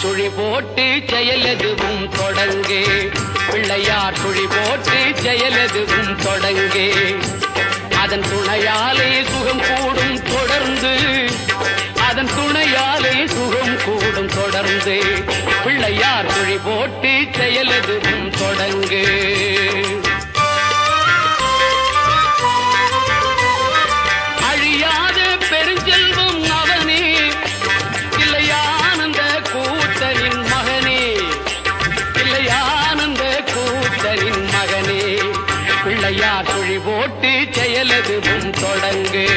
சுழி போட்டு செயலெதுவும் தொடங்கு. பிள்ளையார் சுழி போட்டு செயலெதுவும் தொடங்கு. அதன் துணையாலே சுகம் கூடும் தொடர்ந்து. அதன் துணையாலே சுகம் கூடும் தொடர்ந்து. பிள்ளையார் சுழி போட்டு செயலெதுவும் தொடங்கு. அழியாத பெருஞ்செல்வம் அவனே, இல்லையானந்த கூத்தரின் மகனே, இல்லையானந்த கூத்தரின் மகனே. பிள்ளையார் சுழி போட்டு செயலெதுவும் தொடங்கு.